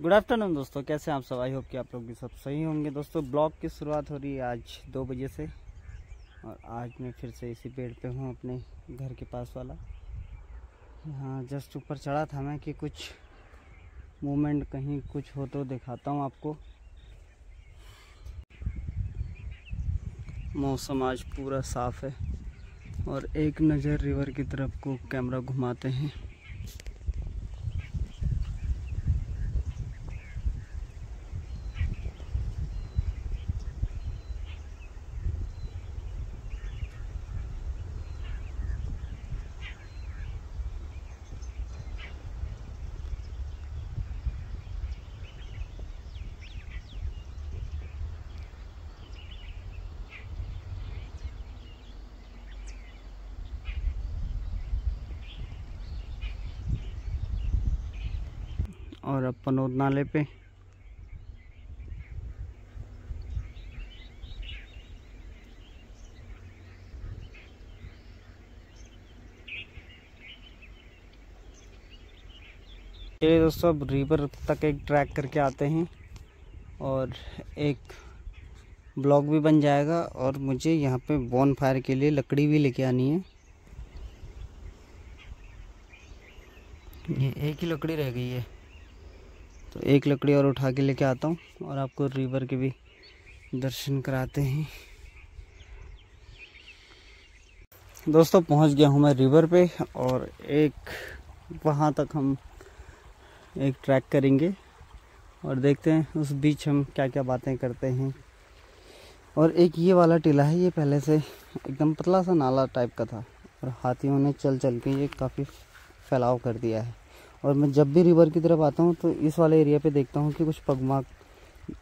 Good afternoon दोस्तों, कैसे हैं आप सब। आई होप कि आप लोग भी सब सही होंगे। दोस्तों ब्लॉग की शुरुआत हो रही है आज 2 बजे से और आज मैं फिर से इसी पेड़ पे हूँ, अपने घर के पास वाला। यहाँ जस्ट ऊपर चढ़ा था मैं कि कुछ मूवमेंट कहीं कुछ हो तो दिखाता हूँ आपको। मौसम आज पूरा साफ़ है और एक नज़र रिवर की तरफ को कैमरा घुमाते हैं। और अब पनोद नाले पे ये दोस्तों अब रिवर तक एक ट्रैक करके आते हैं और एक ब्लॉग भी बन जाएगा। और मुझे यहाँ पे बॉन फायर के लिए लकड़ी भी लेके आनी है। ये एक ही लकड़ी रह गई है तो एक लकड़ी और उठा के लेके आता हूँ और आपको रिवर के भी दर्शन कराते हैं। दोस्तों पहुँच गया हूँ मैं रिवर पे और एक वहाँ तक हम एक ट्रैक करेंगे और देखते हैं उस बीच हम क्या क्या बातें करते हैं। और एक ये वाला टीला है, ये पहले से एकदम पतला सा नाला टाइप का था और हाथियों ने चल चल के ये काफ़ी फैलाव कर दिया है। और मैं जब भी रिवर की तरफ आता हूँ तो इस वाले एरिया पे देखता हूँ कि कुछ पगमार्क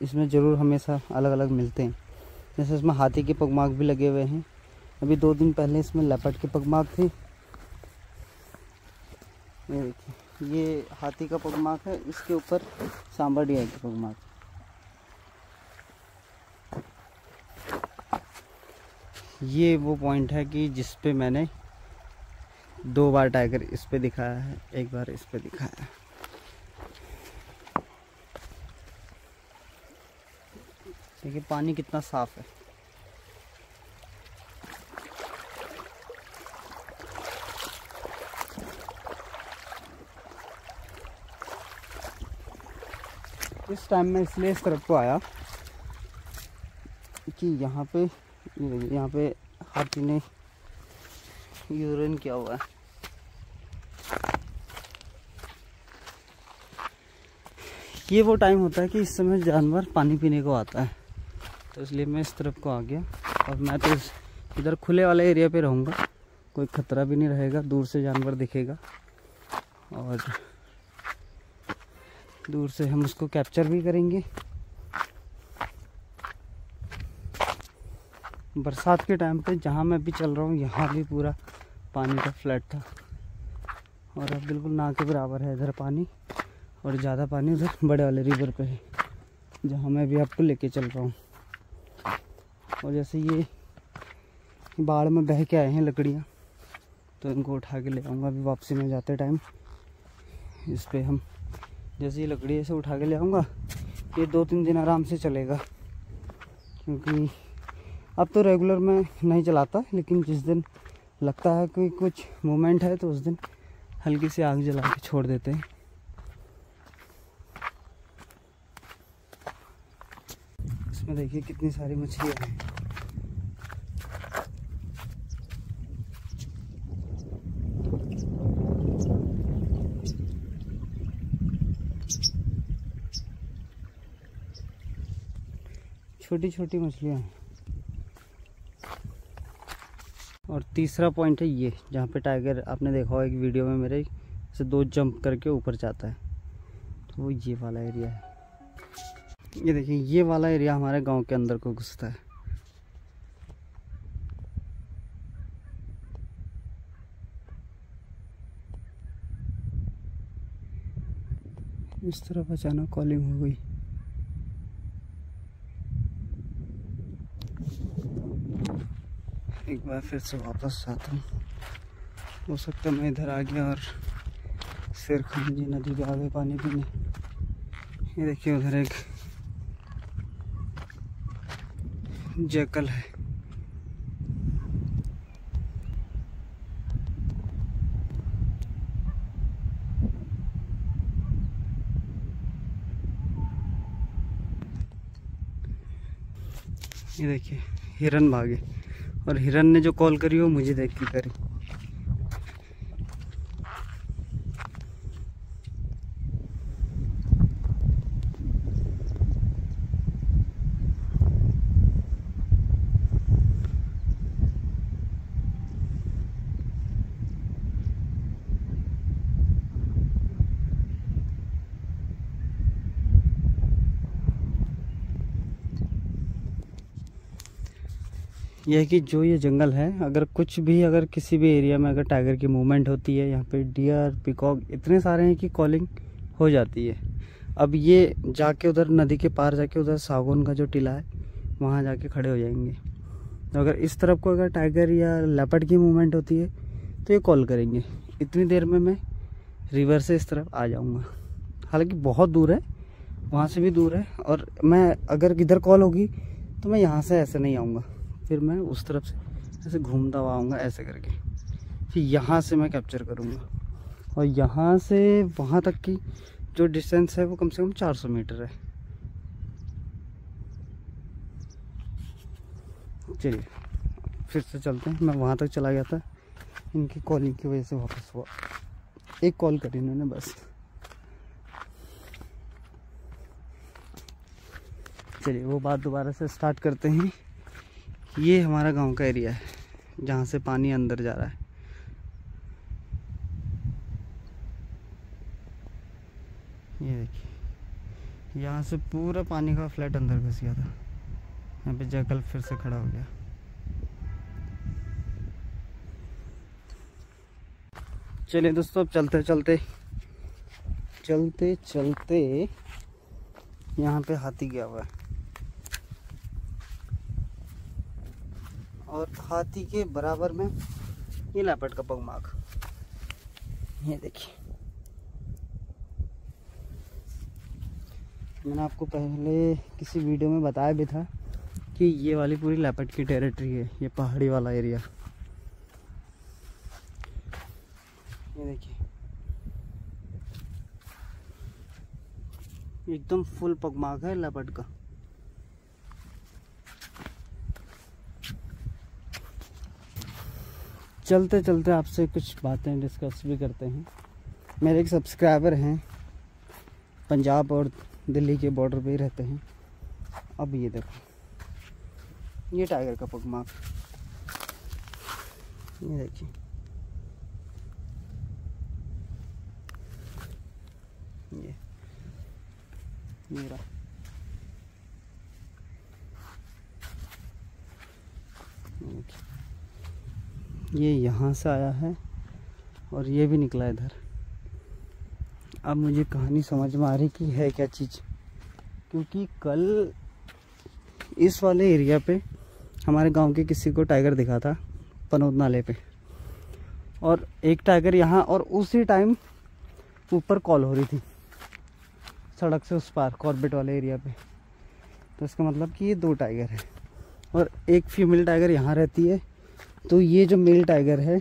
इसमें ज़रूर हमेशा अलग अलग मिलते हैं। जैसे इसमें हाथी के पगमार्क भी लगे हुए हैं। अभी 2 दिन पहले इसमें लेपर्ड के पगमार्क थे। ये देखिए, ये हाथी का पगमार्क है, इसके ऊपर सांबरडिया के पगमार्क। ये वो पॉइंट है कि जिस पे मैंने 2 बार टाइगर इस पे दिखाया है, 1 बार इस पे दिखाया है। देखिए पानी कितना साफ है। इस टाइम में इसलिए इस तरफ को आया कि यहाँ पे हाथी ने यूरिन किया हुआ है। ये वो टाइम होता है कि इस समय जानवर पानी पीने को आता है, तो इसलिए मैं इस तरफ को आ गया। और मैं तो इधर खुले वाले एरिया पे रहूँगा, कोई खतरा भी नहीं रहेगा, दूर से जानवर दिखेगा और दूर से हम उसको कैप्चर भी करेंगे। बरसात के टाइम पे जहाँ मैं भी चल रहा हूँ यहाँ भी पूरा पानी का फ्लड था और अब बिल्कुल ना के बराबर है इधर पानी। और ज़्यादा पानी उधर बड़े वाले रिवर पे है जहाँ मैं भी आपको लेके चल रहा हूँ। और जैसे ये बाढ़ में बह के आए हैं लकड़ियाँ, तो इनको उठा के ले आऊँगा अभी वापसी में जाते टाइम। इस पर हम जैसे ये लकड़ी ऐसे उठा के ले आऊँगा, ये 2-3 दिन आराम से चलेगा। क्योंकि अब तो रेगुलर मैं नहीं चलाता, लेकिन जिस दिन लगता है कि कुछ मूवमेंट है तो उस दिन हल्की सी आग जला के छोड़ देते हैं। इसमें देखिए कितनी सारी मछलियाँ हैं। छोटी छोटी मछलियाँ हैं। और तीसरा पॉइंट है ये, जहाँ पे टाइगर आपने देखा होगा एक वीडियो में मेरे से 2 जंप करके ऊपर जाता है, तो वो ये वाला एरिया है। ये देखिए ये वाला एरिया हमारे गांव के अंदर को घुसता है। इस तरफ अचानक कॉलिंग हो गई। एक बार फिर से वापस आता हूँ। हो सकता है मैं इधर आ गया और शेरखान जी नदी पे आ गए पानी पीने, ये देखिए उधर एक जैकल है। ये देखिए हिरन भागे, और हिरन ने जो कॉल करी वो मुझे देख के करी। यह है कि जो ये जंगल है, अगर किसी भी एरिया में अगर टाइगर की मूवमेंट होती है, यहाँ पे डियर पीकॉक इतने सारे हैं कि कॉलिंग हो जाती है। अब ये जाके उधर नदी के पार जाके उधर सागौन का जो टीला है वहाँ जाके खड़े हो जाएंगे। तो अगर इस तरफ को अगर टाइगर या लेपर्ड की मूवमेंट होती है तो ये कॉल करेंगे। इतनी देर में मैं रिवर से इस तरफ आ जाऊँगा। हालांकि बहुत दूर है, वहाँ से भी दूर है, और मैं अगर इधर कॉल होगी तो मैं यहाँ से ऐसे नहीं आऊँगा, फिर मैं उस तरफ से ऐसे घूमता हुआ आऊँगा ऐसे करके, फिर यहाँ से मैं कैप्चर करूँगा। और यहाँ से वहाँ तक की जो डिस्टेंस है वो कम से कम 400 मीटर है। चलिए फिर से चलते हैं। मैं वहाँ तक चला गया था, इनकी कॉलिंग की वजह से वापस हुआ। एक कॉल करी इन्होंने बस। चलिए वो बात दोबारा से स्टार्ट करते हैं। ये हमारा गांव का एरिया है जहाँ से पानी अंदर जा रहा है। ये देखिए यहाँ से पूरा पानी का फ्लैट अंदर घुस गया था। यहाँ पे जैकल फिर से खड़ा हो गया। चलिए दोस्तों, अब चलते चलते यहाँ पे हाथी गया हुआ है, और हाथी के बराबर में ये लेपर्ड का पगमार्क। ये देखिए, मैंने आपको पहले किसी वीडियो में बताया भी था कि ये वाली पूरी लेपर्ड की टेरिटरी है, ये पहाड़ी वाला एरिया। ये देखिए एकदम फुल पगमार्क है लेपर्ड का। चलते चलते आपसे कुछ बातें डिस्कस भी करते हैं। मेरे एक सब्सक्राइबर हैं, पंजाब और दिल्ली के बॉर्डर पे ही रहते हैं। अब ये देखो, ये टाइगर का पगमार्क, ये देखिए, ये रहा। ये यहाँ से आया है और ये भी निकला इधर। अब मुझे कहानी समझ में आ रही कि है क्या चीज़, क्योंकि कल इस वाले एरिया पे हमारे गांव के किसी को टाइगर दिखा था पनौत नाले पे, और एक टाइगर यहाँ, और उसी टाइम ऊपर कॉल हो रही थी सड़क से उस पार कॉर्बेट वाले एरिया पे। तो इसका मतलब कि ये 2 टाइगर है, और एक फीमेल टाइगर यहाँ रहती है। तो ये जो मेल टाइगर है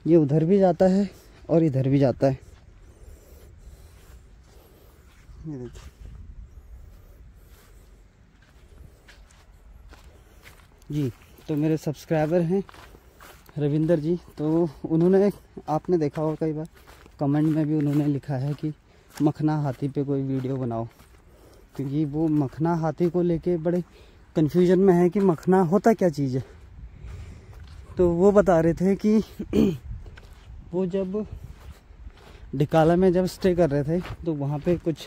ये उधर भी जाता है और इधर भी जाता है। ये देखिए, जी तो मेरे सब्सक्राइबर हैं रविंदर जी, तो उन्होंने, आपने देखा होगा कई बार कमेंट में भी उन्होंने लिखा है कि मखना हाथी पे कोई वीडियो बनाओ, क्योंकि वो मखना हाथी को लेके बड़े कन्फ्यूजन में है कि मखना होता क्या चीज़ है। तो वो बता रहे थे कि वो जब डिकाला में जब स्टे कर रहे थे तो वहाँ पे कुछ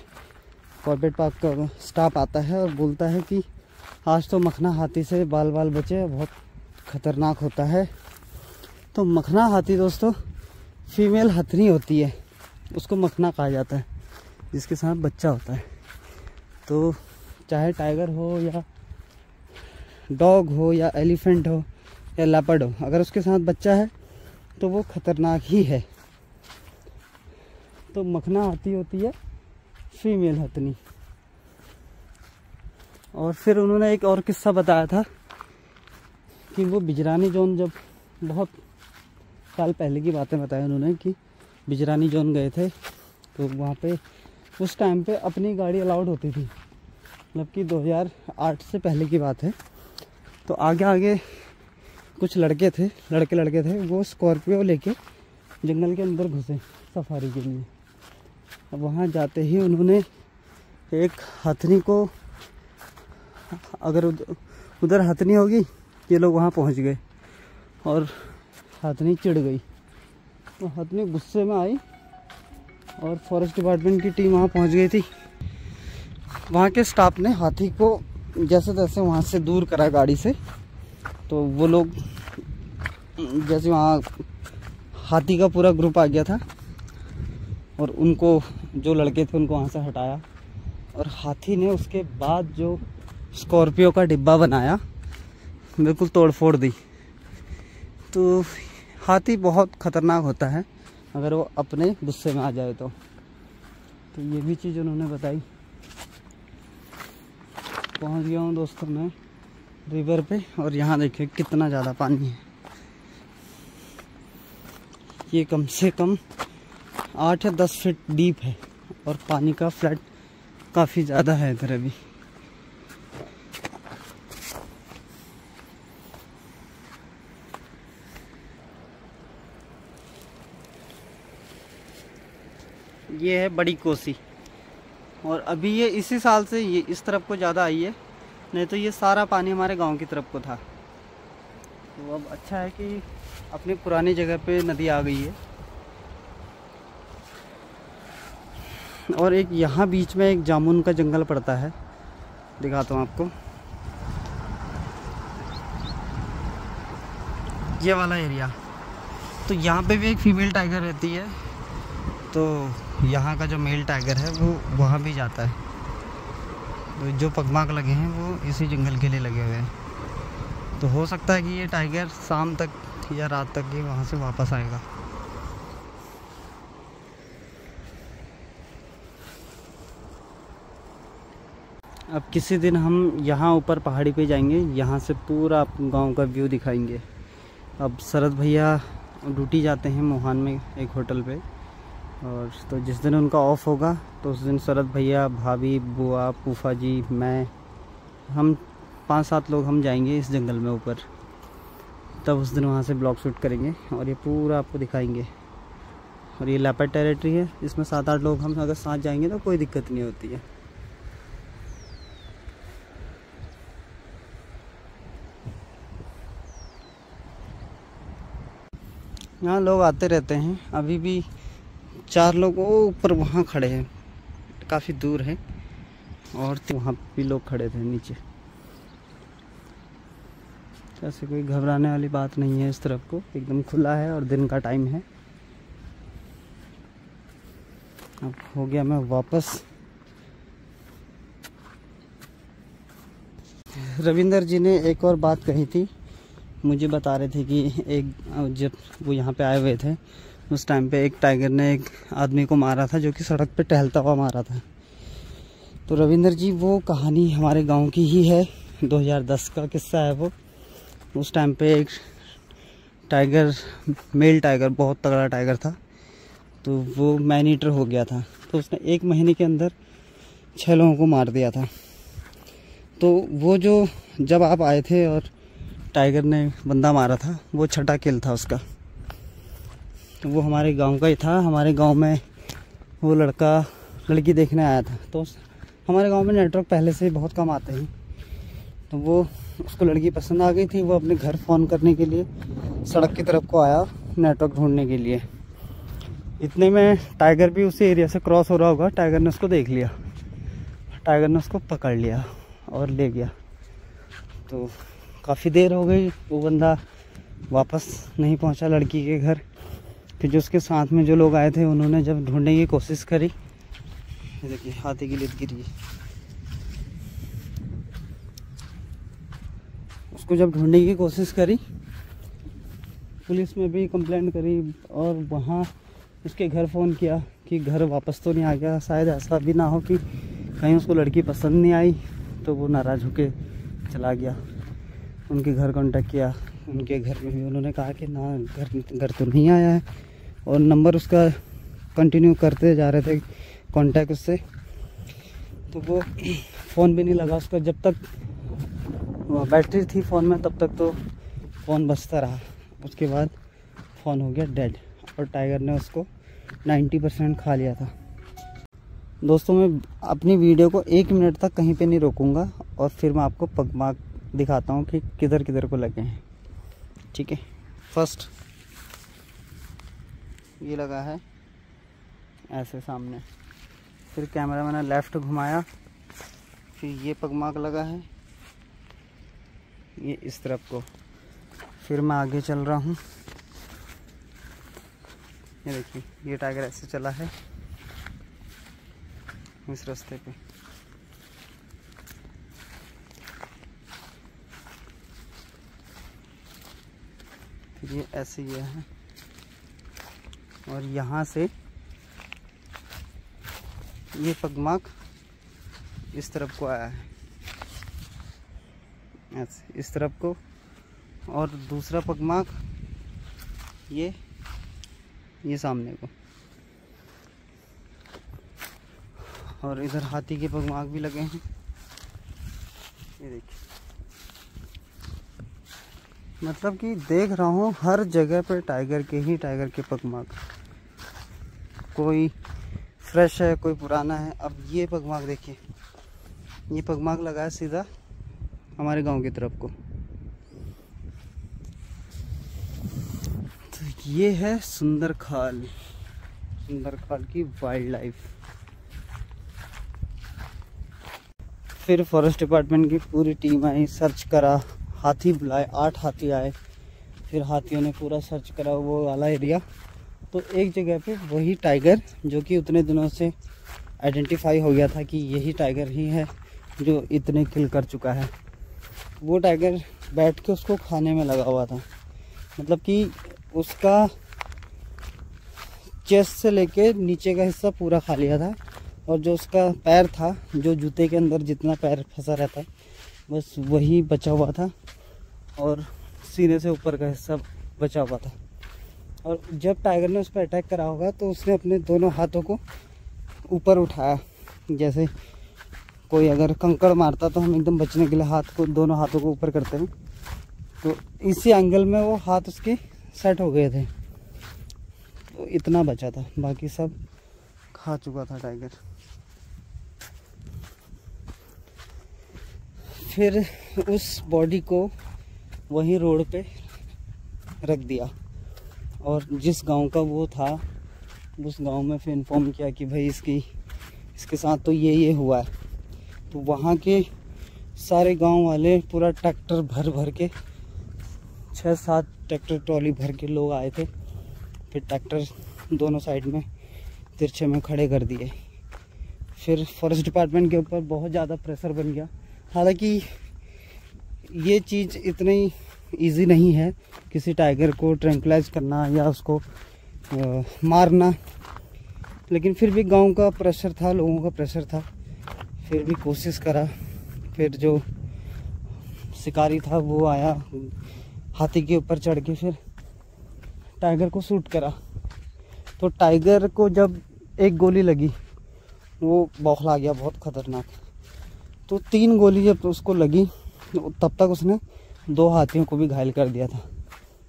कॉर्बेट पार्क का स्टाफ आता है और बोलता है कि आज तो मखना हाथी से बाल बाल बचे, बहुत ख़तरनाक होता है। तो मखना हाथी दोस्तों फीमेल हथनी होती है, उसको मखना कहा जाता है, जिसके साथ बच्चा होता है। तो चाहे टाइगर हो या डॉग हो या एलिफेंट हो या लेपर्ड हो, अगर उसके साथ बच्चा है तो वो खतरनाक ही है। तो मखना हाथी होती है फीमेल हथनी। और फिर उन्होंने एक और किस्सा बताया था कि वो बिजरानी जोन, जब बहुत साल पहले की बातें बताई उन्होंने कि बिजरानी जोन गए थे तो वहाँ पे उस टाइम पे अपनी गाड़ी अलाउड होती थी, मतलब कि 2008 से पहले की बात है। तो आगे आगे कुछ लड़के थे वो स्कॉर्पियो लेके जंगल के अंदर घुसे सफारी के लिए। अब वहाँ जाते ही उन्होंने एक हथनी को, अगर उधर हथनी होगी, ये लोग वहाँ पहुँच गए और हथनी चिढ़ गई। तो हथनी गुस्से में आई और फॉरेस्ट डिपार्टमेंट की टीम वहाँ पहुँच गई थी। वहाँ के स्टाफ ने हाथी को जैसे तैसे वहाँ से दूर करा गाड़ी से। तो वो लोग जैसे वहाँ हाथी का पूरा ग्रुप आ गया था और उनको, जो लड़के थे उनको वहाँ से हटाया। और हाथी ने उसके बाद जो स्कॉर्पियो का डिब्बा बनाया, बिल्कुल तोड़ फोड़ दी। तो हाथी बहुत ख़तरनाक होता है अगर वो अपने गुस्से में आ जाए तो ये भी चीज़ उन्होंने बताई। पहुंच गया हूँ दोस्तों मैं रिवर पे, और यहाँ देखिए कितना ज़्यादा पानी है। ये कम से कम 8 या 10 फीट डीप है और पानी का फ्लड काफ़ी ज़्यादा है इधर अभी। ये है बड़ी कोसी, और अभी ये इसी साल से ये इस तरफ को ज़्यादा आई है, नहीं तो ये सारा पानी हमारे गांव की तरफ को था। तो अब अच्छा है कि अपनी पुरानी जगह पे नदी आ गई है। और एक यहाँ बीच में एक जामुन का जंगल पड़ता है, दिखाता हूँ आपको। ये वाला एरिया, तो यहाँ पे भी एक फीमेल टाइगर रहती है। तो यहाँ का जो मेल टाइगर है वो वहाँ भी जाता है। तो जो पगमार्क लगे हैं वो इसी जंगल के लिए लगे हुए हैं। तो हो सकता है कि ये टाइगर शाम तक या रात तक ही वहाँ से वापस आएगा। अब किसी दिन हम यहाँ ऊपर पहाड़ी पे जाएंगे, यहाँ से पूरा गांव का व्यू दिखाएंगे। अब शरद भैया ड्यूटी जाते हैं मोहान में एक होटल पे, और तो जिस दिन उनका ऑफ होगा तो उस दिन शरद भैया, भाभी, बुआ, फूफा जी, मैं, हम 5-7 लोग हम जाएंगे इस जंगल में ऊपर। तब उस दिन वहाँ से ब्लॉग शूट करेंगे और ये पूरा आपको दिखाएंगे। और ये लेपर्ड टेरिटरी है, इसमें 7-8 लोग हम अगर साथ जाएंगे तो कोई दिक्कत नहीं होती है। यहाँ लोग आते रहते हैं। अभी भी 4 लोग वो ऊपर वहाँ खड़े हैं, काफ़ी दूर है, और वहाँ भी लोग खड़े थे नीचे। ऐसे कोई घबराने वाली बात नहीं है, इस तरफ को एकदम खुला है और दिन का टाइम है। अब हो गया मैं वापस। रविंदर जी ने एक और बात कही थी, मुझे बता रहे थे कि एक जब वो यहाँ पे आए हुए थे उस टाइम पे एक टाइगर ने एक आदमी को मारा था, जो कि सड़क पे टहलता हुआ मारा था। तो रविंदर जी, वो कहानी हमारे गांव की ही है, 2010 का किस्सा है वो। उस टाइम पे एक टाइगर, मेल टाइगर, बहुत तगड़ा टाइगर था, तो वो मैन ईटर हो गया था। तो उसने 1 महीने के अंदर 6 लोगों को मार दिया था। तो वो जो जब आप आए थे और टाइगर ने बंदा मारा था, वो 6ठा किल था उसका। तो वो हमारे गांव का ही था। हमारे गांव में वो लड़का लड़की देखने आया था। तो हमारे गांव में नेटवर्क पहले से बहुत कम आते हैं, तो वो उसको लड़की पसंद आ गई थी। वो अपने घर फ़ोन करने के लिए सड़क की तरफ को आया नेटवर्क ढूंढने के लिए। इतने में टाइगर भी उसी एरिया से क्रॉस हो रहा होगा, टाइगर ने उसको देख लिया, टाइगर ने उसको पकड़ लिया और ले गया। तो काफ़ी देर हो गई, वो बंदा वापस नहीं पहुंचा लड़की के घर। फिर जो उसके साथ में जो लोग आए थे उन्होंने जब ढूंढने की कोशिश करी, ये देखिए हाथी की लिद गिरी, उसको जब ढूंढने की कोशिश करी, पुलिस में भी कंप्लेंट करी और वहाँ उसके घर फ़ोन किया कि घर वापस तो नहीं आ गया। शायद ऐसा भी ना हो कि कहीं उसको लड़की पसंद नहीं आई तो वो नाराज़ होके चला गया। उनके घर कांटेक्ट किया, उनके घर में भी उन्होंने कहा कि ना घर तो नहीं आया है, और नंबर उसका कंटिन्यू करते जा रहे थे कांटेक्ट उससे, तो वो फ़ोन भी नहीं लगा उसका। जब तक बैटरी थी फ़ोन में तब तक तो फ़ोन बजता रहा, उसके बाद फ़ोन हो गया डेड, और टाइगर ने उसको 90% खा लिया था। दोस्तों मैं अपनी वीडियो को 1 मिनट तक कहीं पे नहीं रोकूंगा, और फिर मैं आपको पगमार्क दिखाता हूँ कि किधर किधर को लगे हैं। ठीक है, फर्स्ट ये लगा है ऐसे सामने, फिर कैमरा मैंने लेफ़्ट घुमाया, फिर ये पगमार्क लगा है ये इस तरफ को, फिर मैं आगे चल रहा हूँ। ये देखिए ये टाइगर ऐसे चला है इस रास्ते पे, फिर ये ऐसे ये है, और यहाँ से ये पगमार्क इस तरफ को आया है ऐसे इस तरफ को, और दूसरा पगमार्क ये सामने को, और इधर हाथी के पगमार्क भी लगे हैं। ये देखिए, मतलब कि देख रहा हूँ हर जगह पे टाइगर के पगमार्क, कोई फ्रेश है कोई पुराना है। अब ये पगमार्क देखिए, ये पगमार्क लगा है सीधा हमारे गांव की तरफ को। तो ये है सुंदर खाल की वाइल्ड लाइफ। फिर फॉरेस्ट डिपार्टमेंट की पूरी टीम आई, सर्च करा, हाथी बुलाए, 8 हाथी आए, फिर हाथियों ने पूरा सर्च करा वो वाला एरिया। तो एक जगह पे वही टाइगर जो कि उतने दिनों से आइडेंटिफाई हो गया था कि यही टाइगर ही है जो इतने किल कर चुका है, वो टाइगर बैठ के उसको खाने में लगा हुआ था। मतलब कि उसका चेस्ट से लेके नीचे का हिस्सा पूरा खा लिया था, और जो उसका पैर था, जो जूते के अंदर जितना पैर फंसा रहता बस वही बचा हुआ था, और सीने से ऊपर का हिस्सा बचा हुआ था। और जब टाइगर ने उस पर अटैक करा होगा तो उसने अपने दोनों हाथों को ऊपर उठाया, जैसे कोई अगर कंकड़ मारता तो हम एकदम बचने के लिए दोनों हाथों को ऊपर करते हैं, तो इसी एंगल में वो हाथ उसके सेट हो गए थे, तो इतना बचा था, बाकी सब खा चुका था टाइगर। फिर उस बॉडी को वहीं रोड पे रख दिया, और जिस गांव का वो था उस गांव में फिर इन्फॉर्म किया कि भाई इसके साथ तो ये हुआ है। तो वहाँ के सारे गांव वाले पूरा ट्रैक्टर भर के 6-7 ट्रैक्टर ट्रॉली भर के लोग आए थे, फिर ट्रैक्टर दोनों साइड में तिरछे में खड़े कर दिए। फिर फॉरेस्ट डिपार्टमेंट के ऊपर बहुत ज़्यादा प्रेशर बन गया। हालांकि ये चीज़ इतनी इजी नहीं है किसी टाइगर को ट्रैंक्विलाइज करना या उसको मारना, लेकिन फिर भी गांव का प्रेशर था, लोगों का प्रेशर था, फिर भी कोशिश करा। फिर जो शिकारी था वो आया, हाथी के ऊपर चढ़ के फिर टाइगर को शूट करा। तो टाइगर को जब एक गोली लगी वो बौखला गया, बहुत खतरनाक। तो 3 गोली जब उसको लगी तब तक उसने 2 हाथियों को भी घायल कर दिया था,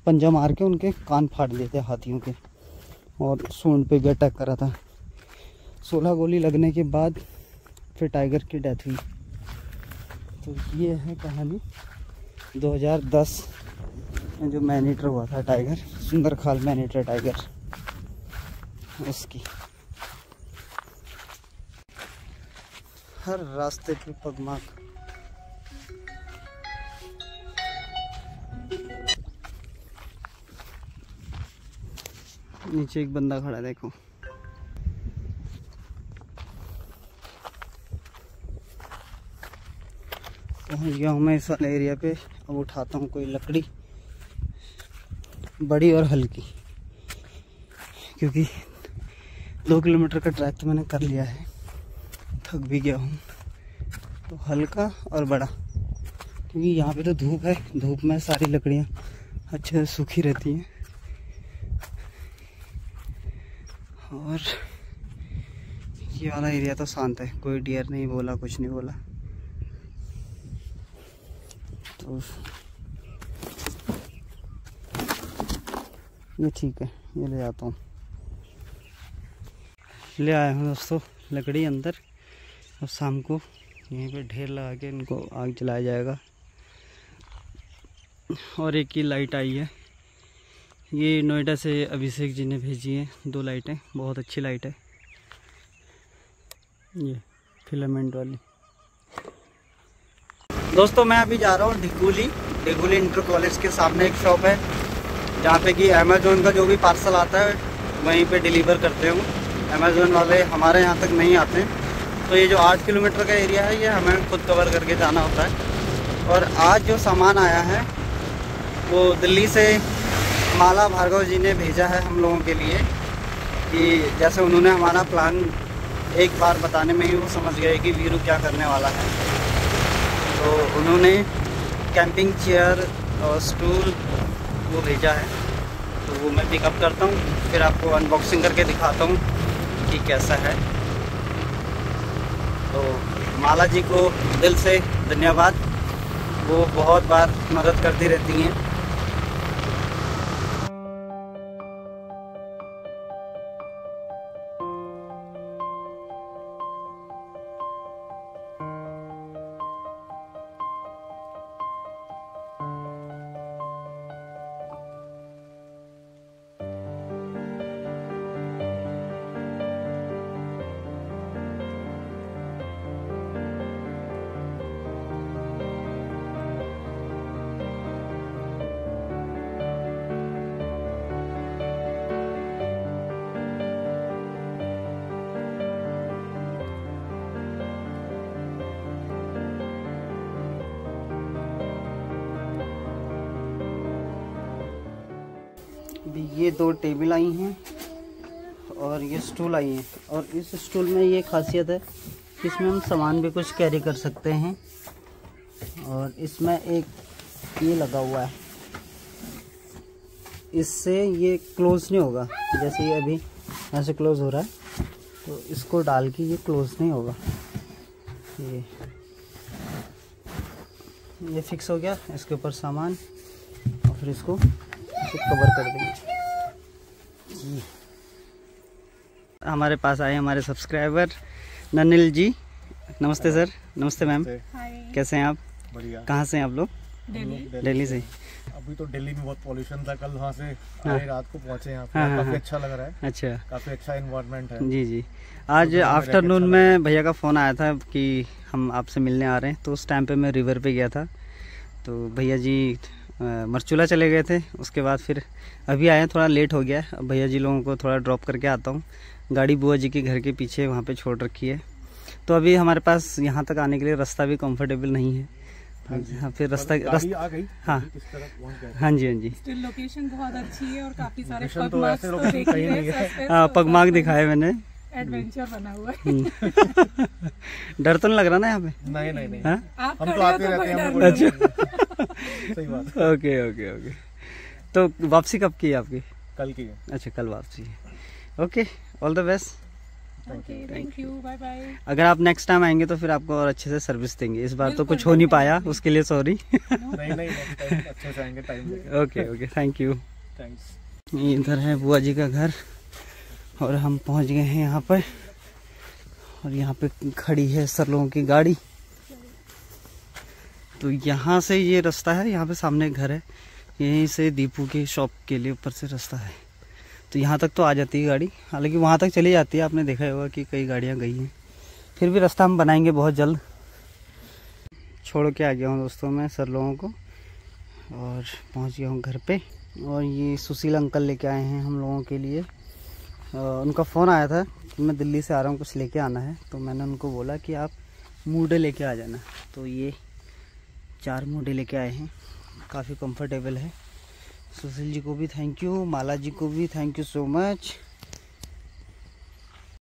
पंजा मार के उनके कान फाड़ दिए थे हाथियों के, और सूंड पे भी अटैक करा था। 16 गोली लगने के बाद फिर टाइगर की डेथ हुई। तो ये है कहानी 2010 में जो मैनीटर हुआ था टाइगर, सुंदर खाल मैनीटर टाइगर, उसकी। हर रास्ते पे पगमार्क। नीचे एक बंदा खड़ा है, देखो। पहुंच गया हूँ मैं इस वाले एरिया पे। अब उठाता हूँ कोई लकड़ी बड़ी और हल्की, क्योंकि 2 किलोमीटर का ट्रैक तो मैंने कर लिया है, थक भी गया हूँ। तो हल्का और बड़ा, क्योंकि यहाँ पे तो धूप है, धूप में सारी लकड़ियाँ अच्छे से सूखी रहती हैं। और ये वाला एरिया तो शांत है, कोई डियर नहीं बोला, कुछ नहीं बोला। तो ये ठीक है, ये ले जाता हूँ। ले आया हूँ दोस्तों लकड़ी अंदर। अब शाम को यहीं पे ढेर लगा के इनको आग जलाया जाएगा। और एक ही लाइट आई है, ये नोएडा से अभिषेक जी ने भेजी है, 2 लाइटें, बहुत अच्छी लाइट है ये फिलामेंट वाली। दोस्तों मैं अभी जा रहा हूँ ढिगुली इंटर कॉलेज के सामने एक शॉप है जहाँ पे कि अमेज़ोन का जो भी पार्सल आता है वहीं पे डिलीवर करते हूँ। अमेज़ोन वाले हमारे यहाँ तक नहीं आते, तो ये जो 8 किलोमीटर का एरिया है ये हमें खुद कवर करके जाना होता है। और आज जो सामान आया है वो दिल्ली से माला भार्गव जी ने भेजा है हम लोगों के लिए, कि जैसे उन्होंने हमारा प्लान एक बार बताने में ही वो समझ गए कि वीरू क्या करने वाला है। तो उन्होंने कैंपिंग चेयर और स्टूल वो भेजा है, तो वो मैं पिकअप करता हूँ, फिर आपको अनबॉक्सिंग करके दिखाता हूँ कि कैसा है। तो माला जी को दिल से धन्यवाद, वो बहुत बार मदद करती रहती हैं। ये 2 टेबल आई हैं और ये स्टूल आई हैं। और इस स्टूल में ये खासियत है कि इसमें हम सामान भी कुछ कैरी कर सकते हैं। और इसमें एक ये लगा हुआ है, इससे ये क्लोज नहीं होगा। जैसे ये अभी ऐसे क्लोज हो रहा है, तो इसको डाल के ये क्लोज नहीं होगा। ये फिक्स हो गया, इसके ऊपर सामान, और फिर इसको कवर कर देंगे। हमारे पास आए हमारे सब्सक्राइबर ननिल जी। नमस्ते सर। नमस्ते मैम, कैसे हैं आप? बढ़िया। कहाँ से हैं आप लोग? दिल्ली से। अभी तो दिल्ली में बहुत पॉल्यूशन था, कल वहाँ से रात को पहुँचे यहाँ पे। काफी अच्छा लग रहा है। अच्छा, काफी अच्छा एनवायरनमेंट है। जी जी। आज आफ्टरनून में भैया का फ़ोन आया था कि हम आपसे मिलने आ रहे हैं, तो उस टाइम पे मैं रिवर पे गया था। तो भैया जी मरचूला चले गए थे, उसके बाद फिर अभी आए, थोड़ा लेट हो गया। अब भैया जी लोगों को थोड़ा ड्रॉप करके आता हूँ। गाड़ी बुआ जी के घर के पीछे वहाँ पे छोड़ रखी है। तो अभी हमारे पास यहाँ तक आने के लिए रास्ता भी कंफर्टेबल नहीं है। हाँ, फिर रास्ता आ गई। हाँ हाँ जी, हाँ जी। लोकेशन बहुत अच्छी है और काफी सारे पगमार्क दिखाए मैंने। एडवेंचर बना हुआ है। डर तो नहीं लग रहा ना यहाँ पे? नहीं। हाँ? हम तो आते रहते हैं। अच्छा, सही बात। ओके। तो वापसी कब की है आपकी? कल की है। अच्छा, कल वापसी है। Okay, all the best. Thank you, bye bye. अगर आप नेक्स्ट टाइम आएंगे तो फिर आपको और अच्छे से सर्विस देंगे। इस बार तो कुछ हो नहीं पाया, उसके लिए सॉरी। नहीं, अच्छे से आएंगे टाइम लेके। Okay, thank you. थैंक्स। इधर है बुआ जी का घर और हम पहुंच गए हैं यहाँ पर। और यहाँ पे खड़ी है सर लोगों की गाड़ी। तो यहाँ से ये रास्ता है, यहाँ पे सामने घर है, यहीं से दीपू के शॉप के लिए ऊपर से रास्ता है। तो यहाँ तक तो आ जाती है गाड़ी, हालांकि वहाँ तक चली जाती है। आपने देखा होगा कि कई गाड़ियाँ गई हैं। फिर भी रास्ता हम बनाएंगे बहुत जल्द। छोड़ के आ गया हूँ दोस्तों मैं सर लोगों को और पहुँच गया हूँ घर पे। और ये सुशील अंकल लेके आए हैं हम लोगों के लिए। उनका फ़ोन आया था कि मैं दिल्ली से आ रहा हूँ, कुछ लेके आना है। तो मैंने उनको बोला कि आप मूडे लेके आ जाना। तो ये 4 मूडे लेके आए हैं, काफ़ी कंफर्टेबल है। सुशील जी को भी थैंक यू, माला जी को भी थैंक यू सो मच।